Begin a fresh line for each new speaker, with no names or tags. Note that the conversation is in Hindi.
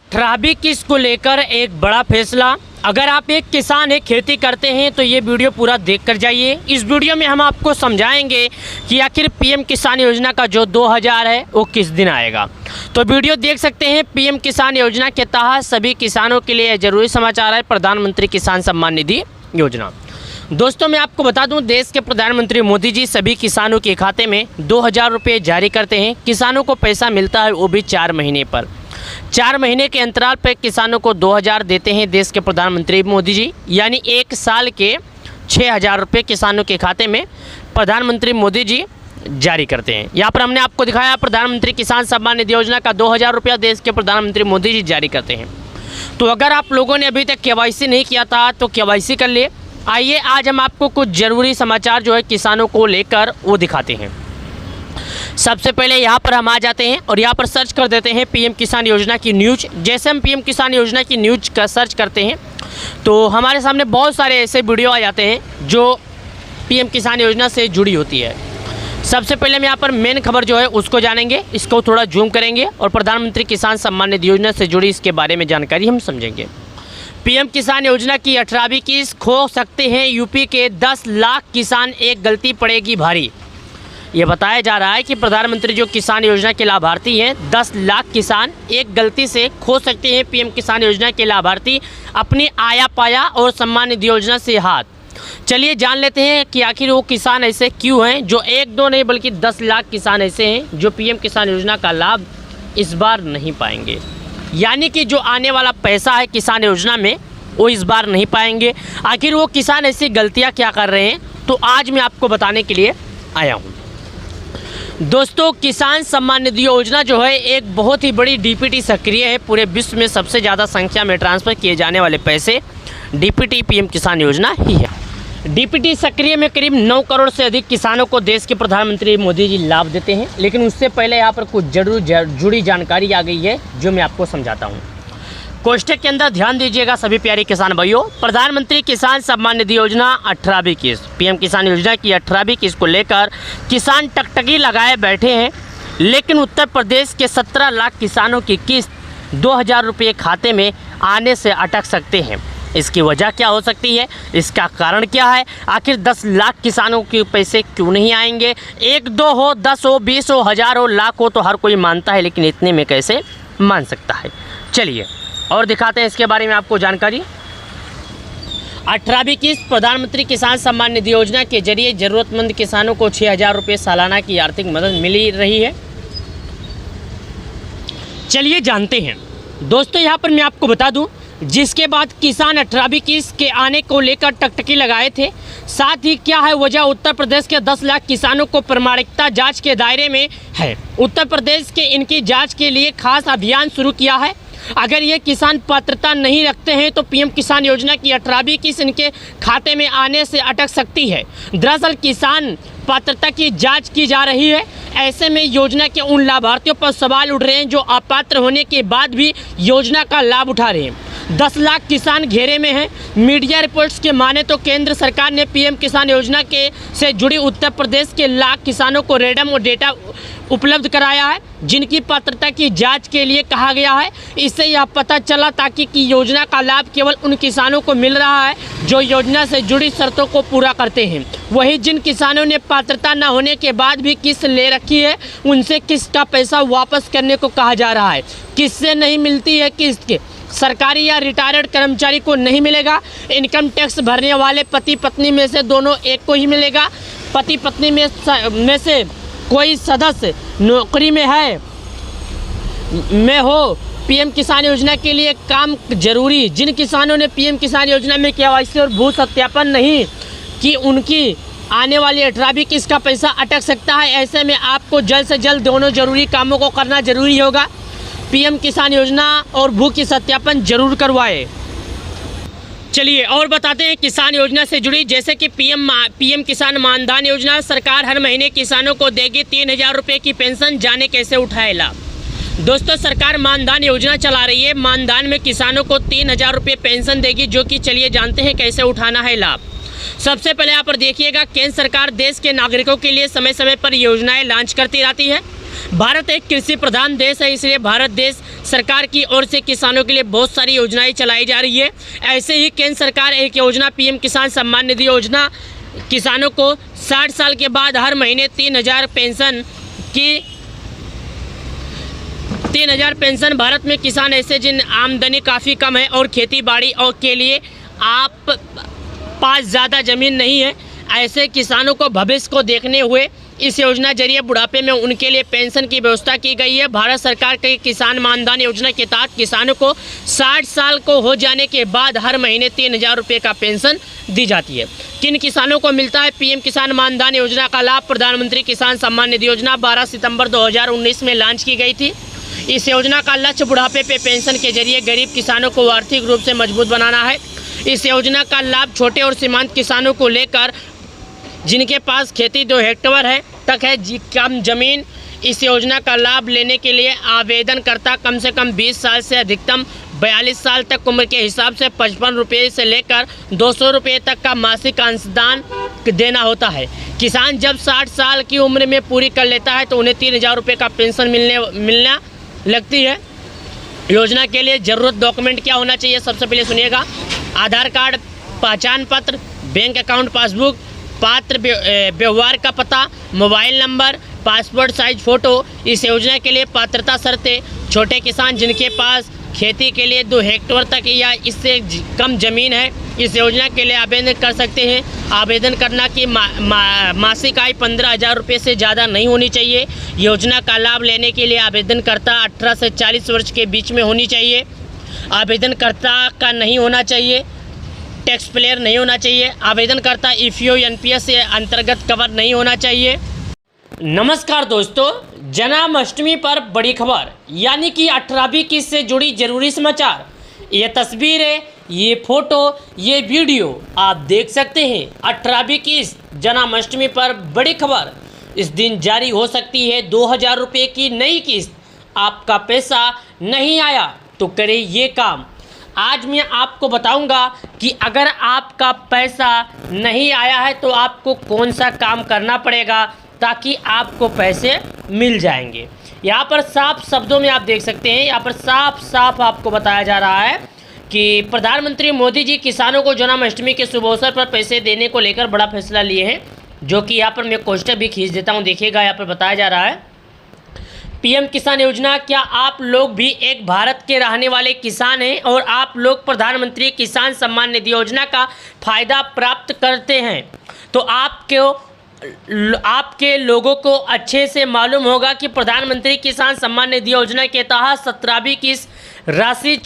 18वीं किस्त को लेकर एक बड़ा फैसला। अगर आप एक किसान है, खेती करते हैं, तो ये वीडियो पूरा देख कर जाइए। इस वीडियो में हम आपको समझाएंगे कि आखिर पीएम किसान योजना का जो 2000 है वो किस दिन आएगा। तो वीडियो देख सकते हैं। पीएम किसान योजना के तहत सभी किसानों के लिए जरूरी समाचार है, प्रधानमंत्री किसान सम्मान निधि योजना। दोस्तों, मैं आपको बता दूं, देश के प्रधानमंत्री मोदी जी सभी किसानों के खाते में 2000 रुपये जारी करते हैं। किसानों को पैसा मिलता है, वो भी 4 महीने पर। 4 महीने के अंतराल पर किसानों को 2000 देते हैं देश के प्रधानमंत्री मोदी जी, यानी 1 साल के 6000 रुपये किसानों के खाते में प्रधानमंत्री मोदी जी जारी करते हैं। यहाँ पर हमने आपको दिखाया प्रधानमंत्री किसान सम्मान निधि योजना का 2000 रुपया देश के प्रधानमंत्री मोदी जी जारी करते हैं। तो अगर आप लोगों ने अभी तक केवाईसी नहीं किया था तो केवाईसी कर लिए। आइए आज हम आपको कुछ ज़रूरी समाचार जो है किसानों को लेकर वो दिखाते हैं। सबसे पहले यहाँ पर हम आ जाते हैं और यहाँ पर सर्च कर देते हैं पीएम किसान योजना की न्यूज। जैसे हम पीएम किसान योजना की न्यूज का सर्च करते हैं तो हमारे सामने बहुत सारे ऐसे वीडियो आ जाते हैं जो पीएम किसान योजना से जुड़ी होती है। सबसे पहले हम यहाँ पर मेन खबर जो है उसको जानेंगे, इसको थोड़ा जूम करेंगे और प्रधानमंत्री किसान सम्मान निधि योजना से जुड़ी इसके बारे में जानकारी हम समझेंगे। पीएम किसान योजना की 18वीं किस्त खो सकते हैं यूपी के 10 लाख किसान, एक गलती पड़ेगी भारी। ये बताया जा रहा है कि प्रधानमंत्री जो किसान योजना के लाभार्थी हैं 10 लाख किसान एक गलती से खो सकते हैं। पीएम किसान योजना के लाभार्थी अपनी आया पाया और सम्मान निधि योजना से हाथ। चलिए जान लेते हैं कि आखिर वो किसान ऐसे क्यों हैं जो 1-2 नहीं बल्कि 10 लाख किसान ऐसे हैं जो पीएम किसान योजना का लाभ इस बार नहीं पाएंगे। यानी कि जो आने वाला पैसा है किसान योजना में वो इस बार नहीं पाएंगे। आखिर वो किसान ऐसी गलतियाँ क्या कर रहे हैं, तो आज मैं आपको बताने के लिए आया हूँ। दोस्तों, किसान सम्मान निधि योजना जो है एक बहुत ही बड़ी डीपीटी सक्रिय है। पूरे विश्व में सबसे ज़्यादा संख्या में ट्रांसफ़र किए जाने वाले पैसे डीपीटी पीएम किसान योजना ही है। डीपीटी सक्रिय में करीब 9 करोड़ से अधिक किसानों को देश के प्रधानमंत्री मोदी जी लाभ देते हैं। लेकिन उससे पहले यहाँ पर कुछ जुड़ी जानकारी आ गई है जो मैं आपको समझाता हूँ। कोष्ठक के अंदर ध्यान दीजिएगा सभी प्यारे किसान भाइयों। प्रधानमंत्री किसान सम्मान निधि योजना 18वीं किस्त, पीएम किसान योजना की 18वीं किस्त को लेकर किसान टकटकी लगाए बैठे हैं। लेकिन उत्तर प्रदेश के 17 लाख किसानों की किस्त 2000 रुपये खाते में आने से अटक सकते हैं। इसकी वजह क्या हो सकती है, इसका कारण क्या है, आखिर 10 लाख किसानों के पैसे क्यों नहीं आएंगे? 1-2 हो, 10 हो, 20 हो, 1000 हो, लाख हो तो हर कोई मानता है, लेकिन इतने में कैसे मान सकता है? चलिए और दिखाते हैं इसके बारे में आपको जानकारी। 18वीं किस्त प्रधानमंत्री किसान सम्मान निधि योजना के जरिए जरूरतमंद किसानों को 6000 रुपये सालाना की आर्थिक मदद मिल रही है। चलिए जानते हैं। दोस्तों, यहाँ पर मैं आपको बता दूं, जिसके बाद किसान 18वीं किस्त के आने को लेकर टकटकी लगाए थे। साथ ही क्या है वजह, उत्तर प्रदेश के 10 लाख किसानों को प्रामाणिकता जांच के दायरे में है। उत्तर प्रदेश के इनकी जांच के लिए खास अभियान शुरू किया है। अगर ये किसान पात्रता नहीं रखते हैं तो पीएम किसान योजना की 18वीं किस्त इनके खाते में आने से अटक सकती है। दरअसल किसान पात्रता की जांच की जा रही है। ऐसे में योजना के उन लाभार्थियों पर सवाल उठ रहे हैं जो अपात्र होने के बाद भी योजना का लाभ उठा रहे हैं। 10 लाख किसान घेरे में हैं। मीडिया रिपोर्ट्स के माने तो केंद्र सरकार ने पीएम किसान योजना के से जुड़ी उत्तर प्रदेश के लाख किसानों को रैंडम और डेटा उपलब्ध कराया है, जिनकी पात्रता की जांच के लिए कहा गया है। इससे यह पता चला ताकि कि योजना का लाभ केवल उन किसानों को मिल रहा है जो योजना से जुड़ी शर्तों को पूरा करते हैं। वहीं जिन किसानों ने पात्रता न होने के बाद भी किस्त ले रखी है उनसे किस्त का पैसा वापस करने को कहा जा रहा है। किससे नहीं मिलती है किस्त के? सरकारी या रिटायर्ड कर्मचारी को नहीं मिलेगा। इनकम टैक्स भरने वाले पति पत्नी में से दोनों एक को ही मिलेगा। पति पत्नी में से कोई सदस्य नौकरी में हो पीएम किसान योजना के लिए काम जरूरी। जिन किसानों ने पीएम किसान योजना में केवाईसी और भू सत्यापन नहीं कि उनकी आने वाली 18वीं किस्त का पैसा अटक सकता है। ऐसे में आपको जल्द से जल्द दोनों जरूरी कामों को करना जरूरी होगा। पीएम किसान योजना और भू की सत्यापन जरूर करवाए। चलिए और बताते हैं किसान योजना से जुड़ी, जैसे कि पीएम किसान मानधन योजना। सरकार हर महीने किसानों को देगी 3000 रुपये की पेंशन, जाने कैसे उठाए लाभ। दोस्तों, सरकार मानधन योजना चला रही है। मानधन में किसानों को 3000 रुपये पेंशन देगी, जो कि चलिए जानते हैं कैसे उठाना है लाभ। सबसे पहले यहाँ पर देखिएगा, केंद्र सरकार देश के नागरिकों के लिए समय समय पर योजनाएं लॉन्च करती रहती है। भारत एक कृषि प्रधान देश है, इसलिए भारत देश सरकार की ओर से किसानों के लिए बहुत सारी योजनाएं चलाई जा रही है। ऐसे ही केंद्र सरकार एक योजना पीएम किसान सम्मान निधि योजना किसानों को 60 साल के बाद हर महीने 3,000 पेंशन। भारत में किसान ऐसे जिन आमदनी काफ़ी कम है और खेती बाड़ी और के लिए आप पास ज़्यादा ज़मीन नहीं है, ऐसे किसानों को भविष्य को देखने हुए इस योजना जरिए बुढ़ापे में उनके लिए पेंशन की व्यवस्था की गई है। भारत सरकार की किसान मानधन योजना के तहत किसानों को 60 साल को हो जाने के बाद हर महीने 3,000 रुपये का पेंशन दी जाती है। किन किसानों को मिलता है पीएम किसान मानधन योजना का लाभ? प्रधानमंत्री किसान सम्मान निधि योजना 12 सितंबर 2019 में लॉन्च की गई थी। इस योजना का लक्ष्य बुढ़ापे पे पेंशन के जरिए गरीब किसानों को आर्थिक रूप से मजबूत बनाना है। इस योजना का लाभ छोटे और सीमांत किसानों को लेकर जिनके पास खेती 2 हेक्टेयर है तक है कम जमीन। इस योजना का लाभ लेने के लिए आवेदनकर्ता कम से कम 20 साल से अधिकतम 42 साल तक उम्र के हिसाब से 55 रुपये से लेकर 200 रुपये तक का मासिक अंशदान देना होता है। किसान जब 60 साल की उम्र में पूरी कर लेता है तो उन्हें 3,000 रुपये का पेंशन मिलना लगती है। योजना के लिए ज़रूरत डॉक्यूमेंट क्या होना चाहिए? सबसे पहले सुनिएगा, आधार कार्ड, पहचान पत्र, बैंक अकाउंट पासबुक, पात्र व्यवहार का पता, mobile number, passport size photo. इस योजना के लिए पात्रता शर्तें: छोटे किसान जिनके पास खेती के लिए 2 हेक्टेयर तक या इससे कम ज़मीन है इस योजना के लिए आवेदन कर सकते हैं। आवेदन करना की मासिक आय 15,000 रुपये से ज़्यादा नहीं होनी चाहिए। योजना का लाभ लेने के लिए आवेदनकर्ता 18 से 40 वर्ष के बीच में होनी चाहिए। आवेदनकर्ता का नहीं होना चाहिए, टैक्स पेयर नहीं होना चाहिए। आवेदनकर्ता ईपीएफ एनपीएस से अंतर्गत कवर नहीं होना चाहिए। नमस्कार दोस्तों, जन्माष्टमी पर बड़ी खबर यानी कि 18वीं किस्त से जुड़ी जरूरी समाचार। ये तस्वीरें, ये फोटो, ये वीडियो आप देख सकते हैं। 18वीं किस्त जन्माष्टमी पर बड़ी खबर, इस दिन जारी हो सकती है 2,000 रुपये की नई किस्त। आपका पैसा नहीं आया तो करें ये काम। आज मैं आपको बताऊंगा कि अगर आपका पैसा नहीं आया है तो आपको कौन सा काम करना पड़ेगा ताकि आपको पैसे मिल जाएंगे। यहाँ पर साफ शब्दों में आप देख सकते हैं, यहाँ पर साफ साफ आपको बताया जा रहा है कि प्रधानमंत्री मोदी जी किसानों को जन्माष्टमी के शुभ अवसर पर पैसे देने को लेकर बड़ा फैसला लिए हैं, जो कि यहाँ पर मैं कोष्टक भी खींच देता हूँ। देखिएगा, यहाँ पर बताया जा रहा है पीएम किसान योजना। क्या आप लोग भी एक भारत के रहने वाले किसान हैं और आप लोग प्रधानमंत्री किसान सम्मान निधि योजना का फ़ायदा प्राप्त करते हैं? तो आपके लोगों को अच्छे से मालूम होगा कि प्रधानमंत्री किसान सम्मान निधि योजना के तहत 17वीं किस्त राशि